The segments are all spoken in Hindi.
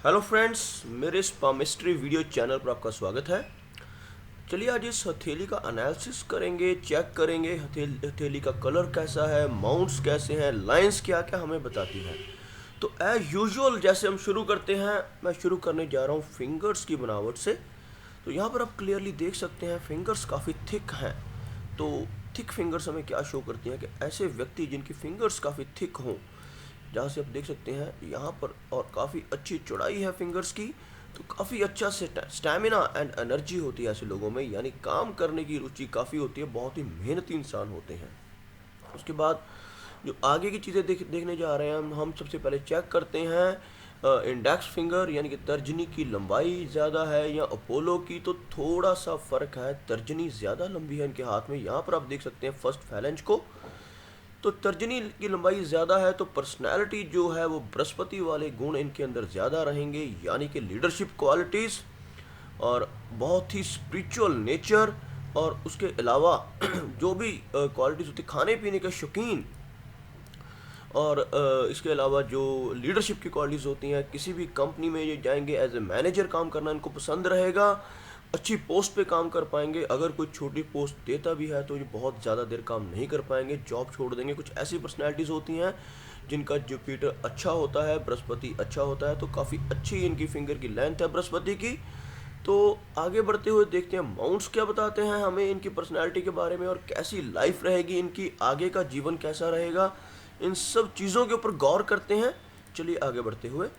हेलो फ्रेंड्स, मेरे इस पामिस्ट्री वीडियो चैनल पर आपका स्वागत है। चलिए आज इस हथेली का एनालिसिस करेंगे, चेक करेंगे हथेली का कलर कैसा है, माउंट्स कैसे हैं, लाइंस क्या क्या हमें बताती हैं। तो एज यूजुअल जैसे हम शुरू करते हैं, मैं शुरू करने जा रहा हूँ फिंगर्स की बनावट से। तो यहाँ पर आप क्लियरली देख सकते हैं फिंगर्स काफ़ी थिक हैं। तो थिक फिंगर्स हमें क्या शो करती हैं कि ऐसे व्यक्ति जिनकी फिंगर्स काफ़ी थिक हों, जहाँ से आप देख सकते हैं यहाँ पर, और काफ़ी अच्छी चौड़ाई है फिंगर्स की, तो काफ़ी अच्छा से स्टैमिना एंड एनर्जी होती है ऐसे लोगों में, यानी काम करने की रुचि काफ़ी होती है, बहुत ही मेहनती इंसान होते हैं। उसके बाद जो आगे की चीज़ें देखने जा रहे हैं हम सबसे पहले चेक करते हैं इंडेक्स फिंगर, यानी कि तर्जनी की लंबाई ज़्यादा है या अपोलो की। तो थोड़ा सा फ़र्क है, तर्जनी ज़्यादा लंबी है इनके हाथ में। यहाँ पर आप देख सकते हैं फर्स्ट फैलेंज को, तो तर्जनी की लंबाई ज़्यादा है, तो पर्सनैलिटी जो है वो बृहस्पति वाले गुण इनके अंदर ज़्यादा रहेंगे, यानी कि लीडरशिप क्वालिटीज़ और बहुत ही स्पिरिचुअल नेचर। और उसके अलावा जो भी क्वालिटीज़ होती, खाने पीने के शौकीन, और इसके अलावा जो लीडरशिप की क्वालिटीज़ होती हैं, किसी भी कंपनी में ये जाएंगे एज ए मैनेजर काम करना इनको पसंद रहेगा, अच्छी पोस्ट पे काम कर पाएंगे। अगर कोई छोटी पोस्ट देता भी है तो ये बहुत ज़्यादा देर काम नहीं कर पाएंगे, जॉब छोड़ देंगे। कुछ ऐसी पर्सनैलिटीज़ होती हैं जिनका जुपिटर अच्छा होता है, बृहस्पति अच्छा होता है, तो काफ़ी अच्छी इनकी फिंगर की लेंथ है बृहस्पति की। तो आगे बढ़ते हुए देखते हैं माउंट्स क्या बताते हैं हमें इनकी पर्सनैलिटी के बारे में, और कैसी लाइफ रहेगी इनकी, आगे का जीवन कैसा रहेगा, इन सब चीज़ों के ऊपर गौर करते हैं। चलिए आगे बढ़ते हुए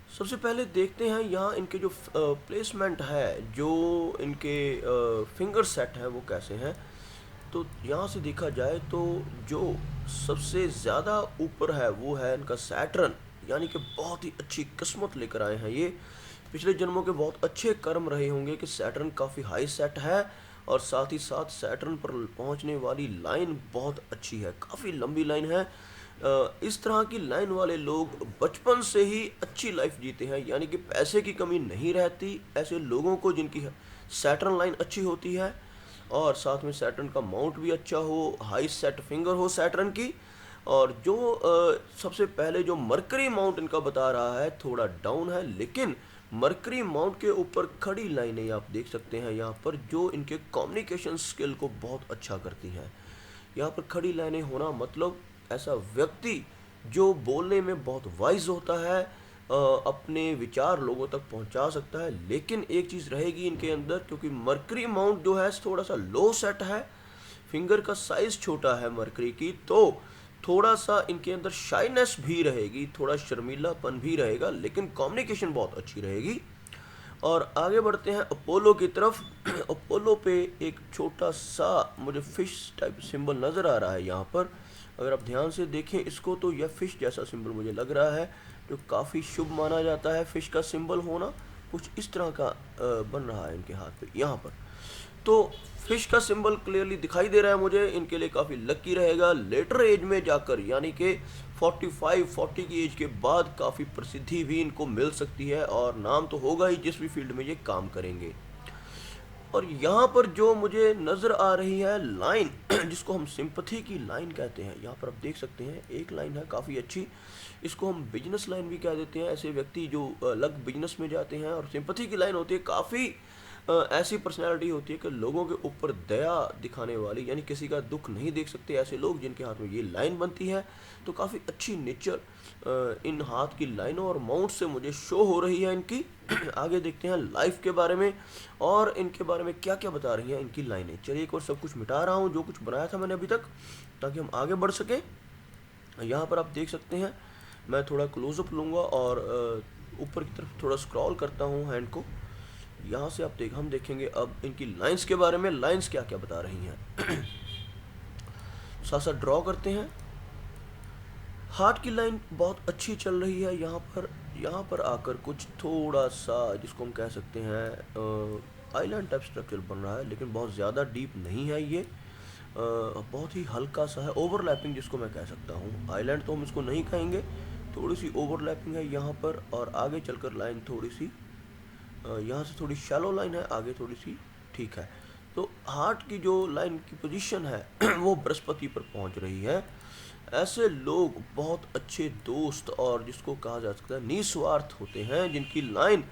सबसे पहले देखते हैं यहाँ इनके जो प्लेसमेंट है, जो इनके फिंगर सेट है वो कैसे हैं। तो यहाँ से देखा जाए तो जो सबसे ज़्यादा ऊपर है वो है इनका सैटर्न, यानी कि बहुत ही अच्छी किस्मत लेकर आए हैं ये। पिछले जन्मों के बहुत अच्छे कर्म रहे होंगे कि सैटर्न काफ़ी हाई सेट है, और साथ ही साथ सैटर्न पर पहुंचने वाली लाइन बहुत अच्छी है, काफ़ी लंबी लाइन है। इस तरह की लाइन वाले लोग बचपन से ही अच्छी लाइफ जीते हैं, यानी कि पैसे की कमी नहीं रहती ऐसे लोगों को जिनकी सैटर्न लाइन अच्छी होती है, और साथ में सैटर्न का माउंट भी अच्छा हो, हाई सेट फिंगर हो सैटर्न की। और जो सबसे पहले जो मरकरी माउंट इनका बता रहा है थोड़ा डाउन है, लेकिन मरकरी माउंट के ऊपर खड़ी लाइनें आप देख सकते हैं यहाँ पर, जो इनके कम्युनिकेशन स्किल को बहुत अच्छा करती हैं। यहाँ पर खड़ी लाइनें होना मतलब ऐसा व्यक्ति जो बोलने में बहुत वाइज होता है, अपने विचार लोगों तक पहुंचा सकता है। लेकिन एक चीज़ रहेगी इनके अंदर, क्योंकि मरकरी माउंट जो है थोड़ा सा लो सेट है, फिंगर का साइज़ छोटा है मरकरी की, तो थोड़ा सा इनके अंदर शाइनेस भी रहेगी, थोड़ा शर्मीलापन भी रहेगा, लेकिन कम्युनिकेशन बहुत अच्छी रहेगी। और आगे बढ़ते हैं अपोलो की तरफ। अपोलो पे एक छोटा सा मुझे फिश टाइप सिंबल नज़र आ रहा है यहाँ पर। अगर आप ध्यान से देखें इसको तो यह फिश जैसा सिंबल मुझे लग रहा है, जो काफ़ी शुभ माना जाता है फिश का सिंबल होना। कुछ इस तरह का बन रहा है इनके हाथ पे यहाँ पर। तो फिश का सिंबल क्लियरली दिखाई दे रहा है मुझे, इनके लिए काफ़ी लकी रहेगा लेटर एज में जाकर, यानी कि 45-40 की एज के बाद काफ़ी प्रसिद्धि भी इनको मिल सकती है, और नाम तो होगा ही जिस भी फील्ड में ये काम करेंगे। और यहाँ पर जो मुझे नज़र आ रही है लाइन, जिसको हम सिंपथी की लाइन कहते हैं, यहाँ पर आप देख सकते हैं एक लाइन है काफ़ी अच्छी, इसको हम बिजनेस लाइन भी कह देते हैं। ऐसे व्यक्ति जो अलग बिजनेस में जाते हैं, और सिंपथी की लाइन होती है काफ़ी ऐसी पर्सनैलिटी होती है कि लोगों के ऊपर दया दिखाने वाली, यानी किसी का दुख नहीं देख सकते ऐसे लोग जिनके हाथ में ये लाइन बनती है। तो काफ़ी अच्छी नेचर इन हाथ की लाइनों और माउंट से मुझे शो हो रही है इनकी। आगे देखते हैं लाइफ के बारे में, और इनके बारे में क्या क्या बता रही हैं इनकी लाइनें। चलिए एक और सब कुछ मिटा रहा हूँ जो कुछ बनाया था मैंने अभी तक, ताकि हम आगे बढ़ सकें। यहाँ पर आप देख सकते हैं, मैं थोड़ा क्लोजअप लूँगा और ऊपर की तरफ थोड़ा स्क्रॉल करता हूँ हैंड को। यहाँ से हम देखेंगे अब इनकी लाइंस के बारे में, लाइंस क्या क्या बता रही हैं। साथ साथ ड्रॉ करते हैं। हार्ट की लाइन बहुत अच्छी चल रही है यहाँ पर आकर कुछ थोड़ा सा जिसको हम कह सकते हैं आइलैंड टाइप स्ट्रक्चर बन रहा है, लेकिन बहुत ज़्यादा डीप नहीं है ये, बहुत ही हल्का सा है, ओवरलैपिंग जिसको मैं कह सकता हूँ। आइलैंड तो हम इसको नहीं कहेंगे, थोड़ी सी ओवरलैपिंग है यहाँ पर, और आगे चलकर लाइन थोड़ी सी यहाँ से थोड़ी शैलो लाइन है, आगे थोड़ी सी ठीक है। तो हार्ट की जो लाइन की पोजीशन है वो बृहस्पति पर पहुँच रही है। ऐसे लोग बहुत अच्छे दोस्त और जिसको कहा जा सकता है निस्वार्थ होते हैं, जिनकी लाइन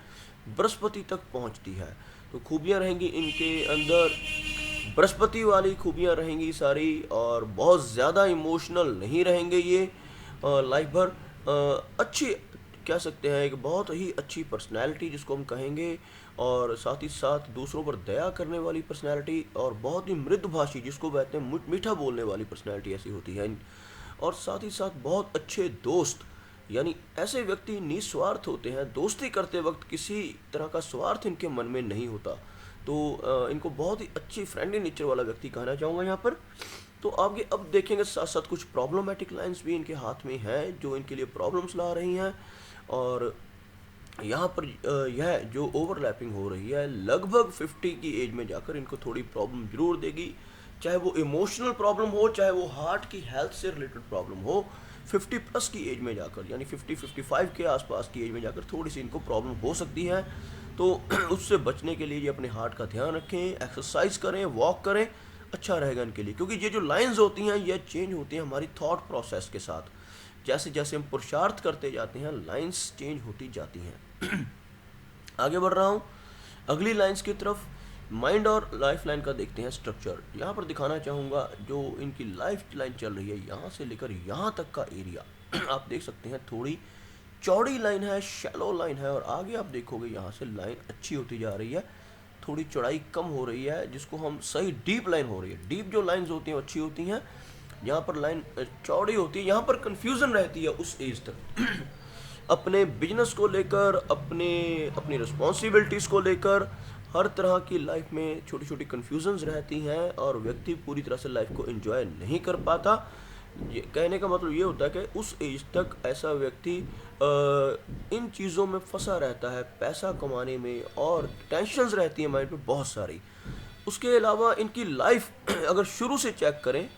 बृहस्पति तक पहुंचती है। तो खूबियां रहेंगी इनके अंदर, बृहस्पति वाली खूबियां रहेंगी सारी, और बहुत ज़्यादा इमोशनल नहीं रहेंगे ये लाइफ भर। अच्छी कह सकते हैं, एक बहुत ही अच्छी पर्सनैलिटी जिसको हम कहेंगे, और साथ ही साथ दूसरों पर दया करने वाली पर्सनैलिटी, और बहुत ही मृदुभाषी जिसको कहते हैं मीठा बोलने वाली पर्सनैलिटी ऐसी होती है। और साथ ही साथ बहुत अच्छे दोस्त, यानी ऐसे व्यक्ति निस्वार्थ होते हैं, दोस्ती करते वक्त किसी तरह का स्वार्थ इनके मन में नहीं होता। तो इनको बहुत ही अच्छी फ्रेंडली नेचर वाला व्यक्ति कहना चाहूँगा यहाँ पर। तो आगे अब देखेंगे साथ साथ कुछ प्रॉब्लमेटिक लाइंस भी इनके हाथ में हैं जो इनके लिए प्रॉब्लम्स ला रही हैं। और यहाँ पर यह जो ओवरलैपिंग हो रही है लगभग 50 की एज में जाकर इनको थोड़ी प्रॉब्लम जरूर देगी, चाहे वो इमोशनल प्रॉब्लम हो, चाहे वो हार्ट की हेल्थ से रिलेटेड प्रॉब्लम हो। 50 प्लस की एज में जाकर, यानी 50-55 के आसपास की एज में जाकर थोड़ी सी इनको प्रॉब्लम हो सकती है। तो उससे बचने के लिए ये अपने हार्ट का ध्यान रखें, एक्सरसाइज करें, वॉक करें, अच्छा रहेगा इनके लिए। क्योंकि ये जो लाइंस होती हैं ये चेंज होती हैं हमारी थॉट प्रोसेस के साथ। जैसे जैसे हम पुरुषार्थ करते जाते हैं लाइंस चेंज होती जाती हैं। आगे बढ़ रहा हूँ अगली लाइंस की तरफ। माइंड और लाइफ लाइन का देखते हैं स्ट्रक्चर। यहाँ पर दिखाना चाहूँगा जो इनकी लाइफ लाइन चल रही है यहाँ से लेकर यहाँ तक का एरिया आप देख सकते हैं, थोड़ी चौड़ी लाइन है, शैलो लाइन है, और आगे आप देखोगे यहाँ से लाइन अच्छी होती जा रही है, थोड़ी चौड़ाई कम हो रही है, जिसको हम सही डीप लाइन हो रही है। डीप जो लाइंस होती हैं अच्छी होती हैं, यहाँ पर लाइन चौड़ी होती है। यहाँ पर कन्फ्यूज़न रहती है उस एज तक अपने बिजनेस को लेकर, अपनी रिस्पॉन्सिबिलिटीज़ को लेकर, हर तरह की लाइफ में छोटी छोटी कन्फ्यूजन्स रहती हैं और व्यक्ति पूरी तरह से लाइफ को एंजॉय नहीं कर पाता। ये कहने का मतलब ये होता है कि उस एज तक ऐसा व्यक्ति इन चीज़ों में फंसा रहता है, पैसा कमाने में, और टेंशन्स रहती हैं माइंड पे बहुत सारी। उसके अलावा इनकी लाइफ अगर शुरू से चेक करें,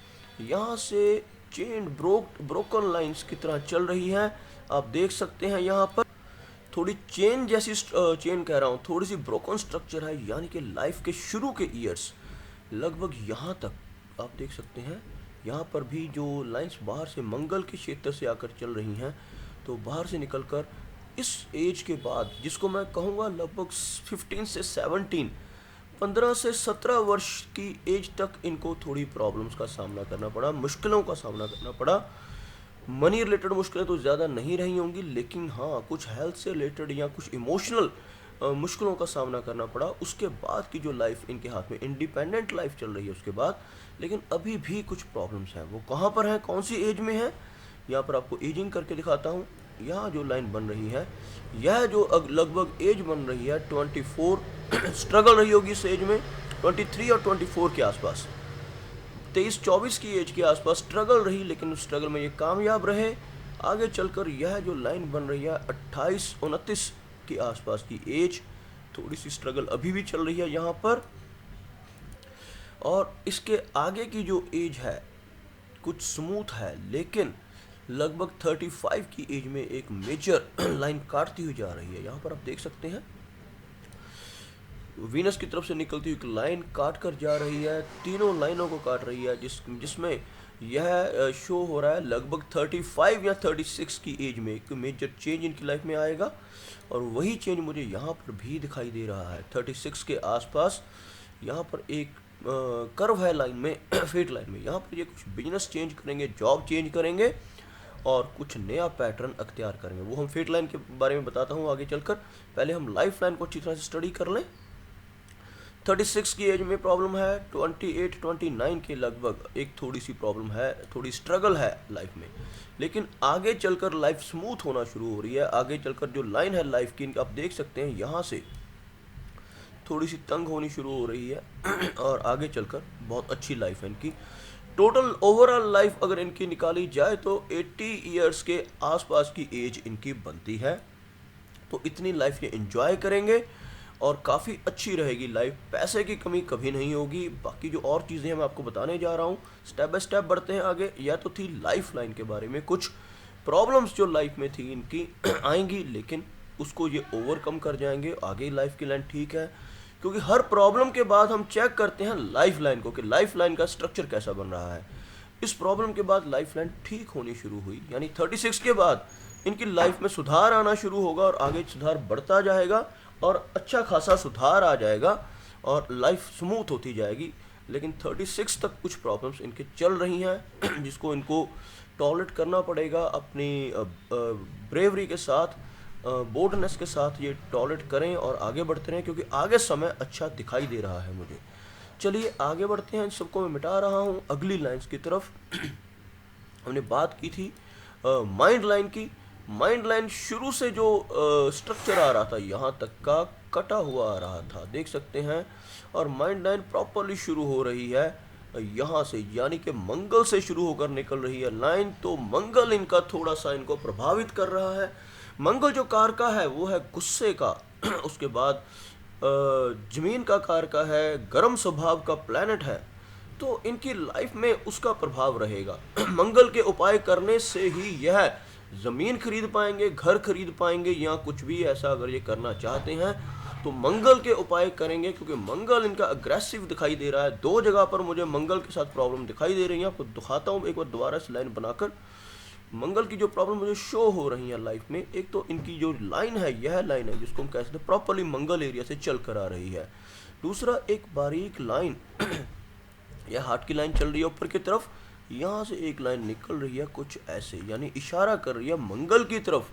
यहाँ से चेन ब्रोकन लाइंस की तरह चल रही है। आप देख सकते हैं यहाँ पर थोड़ी चेन जैसी चेन कह रहा हूँ, थोड़ी सी ब्रोकन स्ट्रक्चर है, यानी कि लाइफ के शुरू के ईयर्स लगभग यहाँ तक आप देख सकते हैं। यहाँ पर भी जो लाइंस बाहर से मंगल के क्षेत्र से आकर चल रही हैं, तो बाहर से निकलकर इस एज के बाद, जिसको मैं कहूँगा लगभग 15 से 17, 15 से 17 वर्ष की एज तक इनको थोड़ी प्रॉब्लम्स का सामना करना पड़ा, मुश्किलों का सामना करना पड़ा। मनी रिलेटेड मुश्किलें तो ज़्यादा नहीं रही होंगी, लेकिन हाँ कुछ हेल्थ से रिलेटेड या कुछ इमोशनल मुश्किलों का सामना करना पड़ा। उसके बाद की जो लाइफ इनके हाथ में इंडिपेंडेंट लाइफ चल रही है उसके बाद, लेकिन अभी भी कुछ प्रॉब्लम्स हैं। वो कहाँ पर हैं, कौन सी एज में है, यहाँ पर आपको एजिंग करके दिखाता हूँ। यहाँ जो लाइन बन रही है, यह जो लगभग एज बन रही है 24 स्ट्रगल रही होगी इस एज में, 23 और 24 के आसपास, 23-24 की एज के आसपास स्ट्रगल रही, लेकिन उस स्ट्रगल में ये कामयाब रहे। आगे चलकर यह जो लाइन बन रही है 28-29 के आसपास की एज, थोड़ी सी स्ट्रगल अभी भी चल रही है यहाँ पर। और इसके आगे की जो एज है कुछ स्मूथ है, लेकिन लगभग 35 की एज में एक मेजर लाइन काटती हुई जा रही है। यहाँ पर आप देख सकते हैं वीनस की तरफ से निकलती हुई एक लाइन काट कर जा रही है, तीनों लाइनों को काट रही है, जिसमें यह शो हो रहा है लगभग 35 या 36 की एज में एक मेजर चेंज इनकी लाइफ में आएगा। और वही चेंज मुझे यहाँ पर भी दिखाई दे रहा है 36 के आसपास। यहाँ पर एक कर्व है लाइन में फेट लाइन में, यहाँ पर ये कुछ बिजनेस चेंज करेंगे, जॉब चेंज करेंगे, और कुछ नया पैटर्न अख्तियार करेंगे। वो हम फेट लाइन के बारे में बताता हूँ आगे चलकर। पहले हम लाइफ लाइन को अच्छी तरह से स्टडी कर लें। 36 की एज में प्रॉब्लम है, 28-29 के लगभग एक थोड़ी सी प्रॉब्लम है, थोड़ी स्ट्रगल है लाइफ में, लेकिन आगे चलकर लाइफ स्मूथ होना शुरू हो रही है। आगे चलकर जो लाइन है लाइफ की, आप देख सकते हैं यहाँ से थोड़ी सी तंग होनी शुरू हो रही है और आगे चलकर बहुत अच्छी लाइफ है इनकी। टोटल ओवरऑल लाइफ अगर इनकी निकाली जाए तो 80 ईयर्स के आसपास की एज इनकी बनती है। तो इतनी लाइफ ये एंजॉय करेंगे और काफ़ी अच्छी रहेगी लाइफ, पैसे की कमी कभी नहीं होगी। बाकी जो और चीज़ें मैं आपको बताने जा रहा हूँ, स्टेप बाय स्टेप बढ़ते हैं आगे। यह तो थी लाइफ लाइन के बारे में, कुछ प्रॉब्लम्स जो लाइफ में थी इनकी आएंगी, लेकिन उसको ये ओवरकम कर जाएंगे। आगे लाइफ की लाइन ठीक है, क्योंकि हर प्रॉब्लम के बाद हम चेक करते हैं लाइफ लाइन को कि लाइफ लाइन का स्ट्रक्चर कैसा बन रहा है। इस प्रॉब्लम के बाद लाइफ लाइन ठीक होनी शुरू हुई, यानी 36 के बाद इनकी लाइफ में सुधार आना शुरू होगा और आगे सुधार बढ़ता जाएगा और अच्छा खासा सुधार आ जाएगा और लाइफ स्मूथ होती जाएगी। लेकिन 36 तक कुछ प्रॉब्लम्स इनके चल रही हैं जिसको इनको टॉलरेट करना पड़ेगा अपनी ब्रेवरी के साथ, बोल्डनेस के साथ ये टॉलरेट करें और आगे बढ़ते रहें, क्योंकि आगे समय अच्छा दिखाई दे रहा है मुझे। चलिए आगे बढ़ते हैं, इन सबको मैं मिटा रहा हूँ अगली लाइंस की तरफ। हमने बात की थी माइंड लाइन की। माइंड लाइन शुरू से जो स्ट्रक्चर आ रहा था यहाँ तक का कटा हुआ आ रहा था, देख सकते हैं। और माइंड लाइन प्रॉपरली शुरू हो रही है यहाँ से, यानी कि मंगल से शुरू होकर निकल रही है लाइन। तो मंगल इनका थोड़ा सा इनको प्रभावित कर रहा है। मंगल जो कारका है वो है गुस्से का उसके बाद जमीन का कारका है, गर्म स्वभाव का प्लैनेट है, तो इनकी लाइफ में उसका प्रभाव रहेगा। मंगल के उपाय करने से ही यह ज़मीन खरीद पाएंगे, घर खरीद पाएंगे, या कुछ भी ऐसा अगर ये करना चाहते हैं तो मंगल के उपाय करेंगे, क्योंकि मंगल इनका अग्रेसिव दिखाई दे रहा है। दो जगह पर मुझे मंगल के साथ प्रॉब्लम दिखाई दे रही है, आपको दिखाता हूँ एक बार दोबारा से लाइन बनाकर। मंगल की जो प्रॉब्लम मुझे शो हो रही है लाइफ में, एक तो इनकी जो लाइन है, यह लाइन है जिसको हम कह सकते हैं प्रॉपरली मंगल एरिया से चल कर आ रही है। दूसरा एक बारीक लाइन यह हार्ट की लाइन चल रही है ऊपर की तरफ, यहाँ से एक लाइन निकल रही है कुछ ऐसे, यानी इशारा कर रही है मंगल की तरफ।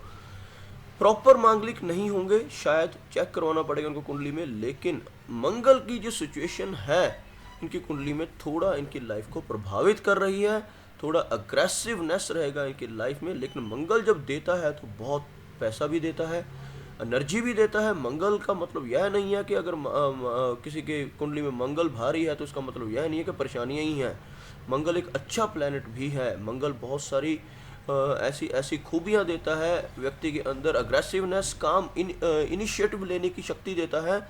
प्रॉपर मांगलिक नहीं होंगे, शायद चेक करवाना पड़ेगा उनको कुंडली में, लेकिन मंगल की जो सिचुएशन है इनकी कुंडली में थोड़ा इनकी लाइफ को प्रभावित कर रही है, थोड़ा अग्रेसिवनेस रहेगा इनकी लाइफ में। लेकिन मंगल जब देता है तो बहुत पैसा भी देता है, एनर्जी भी देता है। मंगल का मतलब यह नहीं है कि अगर किसी के कुंडली में मंगल भारी है तो उसका मतलब यह नहीं है कि परेशानियां ही हैं। मंगल एक अच्छा प्लैनेट भी है। मंगल बहुत सारी ऐसी ऐसी खूबियां देता है व्यक्ति के अंदर, अग्रेसिवनेस, काम, इनिशिएटिव लेने की शक्ति देता है,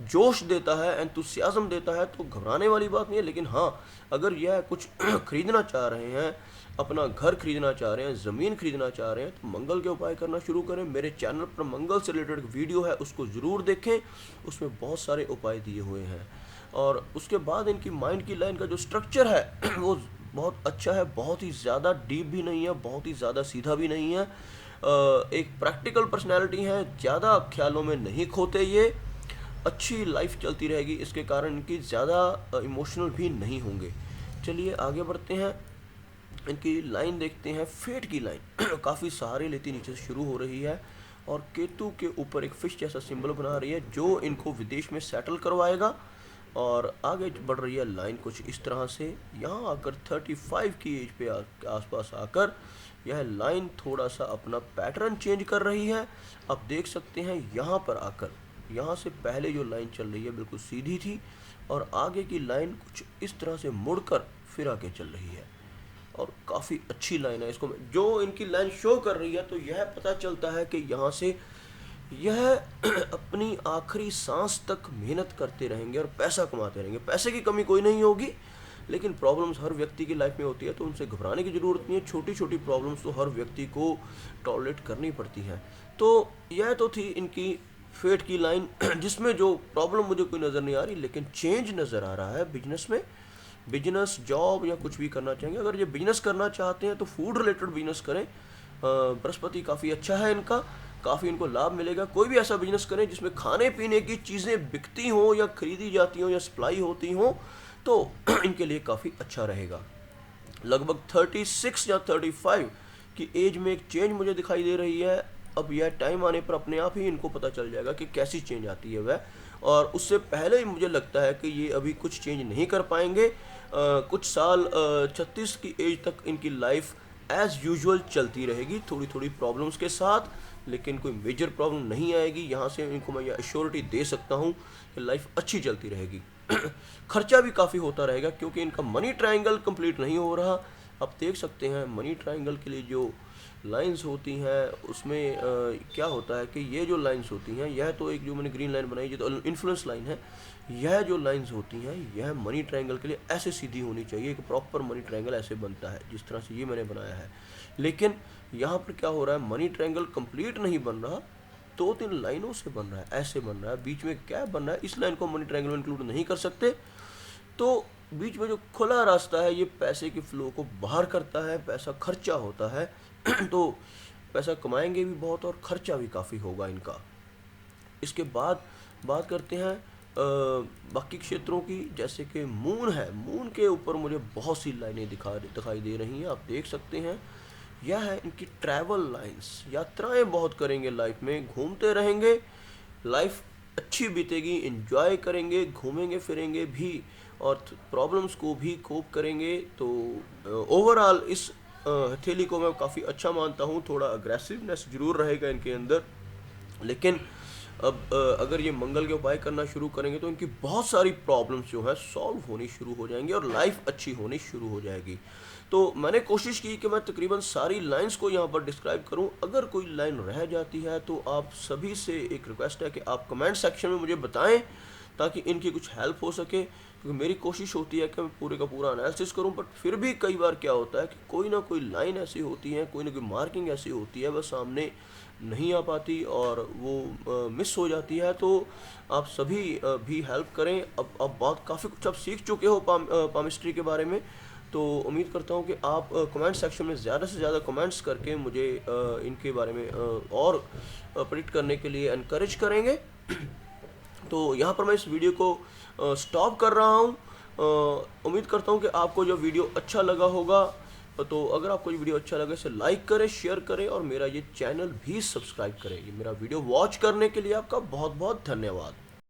जोश देता है, एंथुसियाज्म देता है। तो घबराने वाली बात नहीं है। लेकिन हाँ, अगर यह कुछ खरीदना चाह रहे हैं, अपना घर खरीदना चाह रहे हैं, ज़मीन खरीदना चाह रहे हैं, तो मंगल के उपाय करना शुरू करें। मेरे चैनल पर मंगल से रिलेटेड वीडियो है, उसको ज़रूर देखें, उसमें बहुत सारे उपाय दिए हुए हैं। और उसके बाद इनकी माइंड की लाइन का जो स्ट्रक्चर है वो बहुत अच्छा है, बहुत ही ज़्यादा डीप भी नहीं है, बहुत ही ज़्यादा सीधा भी नहीं है। एक प्रैक्टिकल पर्सनैलिटी है, ज़्यादा ख्यालों में नहीं खोते, ये अच्छी लाइफ चलती रहेगी, इसके कारण इनकी ज़्यादा इमोशनल भी नहीं होंगे। चलिए आगे बढ़ते हैं, इनकी लाइन देखते हैं। फेट की लाइन काफ़ी सहारे लेती नीचे से शुरू हो रही है और केतु के ऊपर एक फिश जैसा सिंबल बना रही है जो इनको विदेश में सेटल करवाएगा। और आगे बढ़ रही है लाइन कुछ इस तरह से, यहाँ आकर 35 की एज पे आसपास आकर यह लाइन थोड़ा सा अपना पैटर्न चेंज कर रही है। आप देख सकते हैं यहाँ पर आकर, यहाँ से पहले जो लाइन चल रही है बिल्कुल सीधी थी और आगे की लाइन कुछ इस तरह से मुड़कर फिर आगे चल रही है और काफ़ी अच्छी लाइन है। इसको जो इनकी लाइन शो कर रही है तो यह पता चलता है कि यहाँ से यह अपनी आखिरी सांस तक मेहनत करते रहेंगे और पैसा कमाते रहेंगे। पैसे की कमी कोई नहीं होगी, लेकिन प्रॉब्लम्स हर व्यक्ति की लाइफ में होती है, तो उनसे घबराने की ज़रूरत नहीं है। छोटी छोटी प्रॉब्लम्स तो हर व्यक्ति को टॉलरेट करनी पड़ती हैं। तो यह तो थी इनकी फेट की लाइन, जिसमें जो प्रॉब्लम मुझे कोई नज़र नहीं आ रही, लेकिन चेंज नज़र आ रहा है बिजनेस में। बिजनेस, जॉब या कुछ भी करना चाहेंगे, अगर ये बिजनेस करना चाहते हैं तो फूड रिलेटेड बिजनेस करें। बृहस्पति काफ़ी अच्छा है इनका, काफ़ी इनको लाभ मिलेगा। कोई भी ऐसा बिजनेस करें जिसमें खाने पीने की चीज़ें बिकती हों या खरीदी जाती हों या सप्लाई होती हों, तो इनके लिए काफ़ी अच्छा रहेगा। लगभग 36 या 35 की एज में एक चेंज मुझे दिखाई दे रही है। अब यह टाइम आने पर अपने आप ही इनको पता चल जाएगा कि कैसी चेंज आती है वह, और उससे पहले ही मुझे लगता है कि ये अभी कुछ चेंज नहीं कर पाएंगे। कुछ साल 36 की एज तक इनकी लाइफ एज़ यूजुअल चलती रहेगी, थोड़ी थोड़ी प्रॉब्लम्स के साथ, लेकिन कोई मेजर प्रॉब्लम नहीं आएगी। यहाँ से इनको मैं ये एश्योरिटी दे सकता हूँ कि लाइफ अच्छी चलती रहेगी। खर्चा भी काफ़ी होता रहेगा क्योंकि इनका मनी ट्रायंगल कंप्लीट नहीं हो रहा। आप देख सकते हैं मनी ट्रायंगल के लिए जो लाइंस होती हैं उसमें क्या होता है कि ये जो लाइंस होती हैं, यह तो एक जो मैंने ग्रीन लाइन बनाई, ये तो इन्फ्लुएंस लाइन है। यह जो लाइंस होती हैं यह मनी ट्रायंगल के लिए ऐसे सीधी होनी चाहिए, एक प्रॉपर मनी ट्रायंगल ऐसे बनता है जिस तरह से ये मैंने बनाया है। लेकिन यहाँ पर क्या हो रहा है, मनी ट्रायंगल कंप्लीट नहीं बन रहा, 2-3 लाइनों से बन रहा है, ऐसे बन रहा है, बीच में क्या बन रहा है। इस लाइन को मनी ट्रायंगल में इंक्लूड नहीं कर सकते। तो बीच में जो खुला रास्ता है ये पैसे के फ्लो को बाहर करता है, पैसा खर्चा होता है तो पैसा कमाएंगे भी बहुत और खर्चा भी काफ़ी होगा इनका। इसके बाद बात करते हैं बाकी क्षेत्रों की, जैसे कि मून है। मून के ऊपर मुझे बहुत सी लाइनें दिखाई दे रही हैं, आप देख सकते हैं। यह है इनकी ट्रैवल लाइंस, यात्राएं बहुत करेंगे लाइफ में, घूमते रहेंगे, लाइफ अच्छी बीतेगी, एंजॉय करेंगे, घूमेंगे फिरेंगे भी और प्रॉब्लम्स को भी कोप करेंगे। तो ओवरऑल इस हथेली को मैं काफ़ी अच्छा मानता हूँ। थोड़ा अग्रेसिवनेस जरूर रहेगा इनके अंदर, लेकिन अब अगर ये मंगल के उपाय करना शुरू करेंगे तो इनकी बहुत सारी प्रॉब्लम्स जो है सॉल्व होनी शुरू हो जाएंगी और लाइफ अच्छी होनी शुरू हो जाएगी। तो मैंने कोशिश की कि मैं तकरीबन सारी लाइंस को यहाँ पर डिस्क्राइब करूँ। अगर कोई लाइन रह जाती है तो आप सभी से एक रिक्वेस्ट है कि आप कमेंट सेक्शन में मुझे बताएं ताकि इनकी कुछ हेल्प हो सके, क्योंकि मेरी कोशिश होती है कि मैं पूरे का पूरा एनालिसिस करूं, बट फिर भी कई बार क्या होता है कि कोई ना कोई लाइन ऐसी होती है, कोई ना कोई मार्किंग ऐसी होती है, वह सामने नहीं आ पाती और वो मिस हो जाती है। तो आप सभी भी हेल्प करें। अब बहुत काफ़ी कुछ आप सीख चुके हो पामिस्ट्री के बारे में, तो उम्मीद करता हूँ कि आप कमेंट सेक्शन में ज़्यादा से ज़्यादा कमेंट्स करके मुझे इनके बारे में और प्रेडिक्ट करने के लिए एनकरेज करेंगे। तो यहाँ पर मैं इस वीडियो को स्टॉप कर रहा हूँ। उम्मीद करता हूँ कि आपको जो वीडियो अच्छा लगा होगा। तो अगर आपको ये वीडियो अच्छा लगे इसे लाइक करें, शेयर करें और मेरा ये चैनल भी सब्सक्राइब करें। ये मेरा वीडियो वॉच करने के लिए आपका बहुत बहुत धन्यवाद।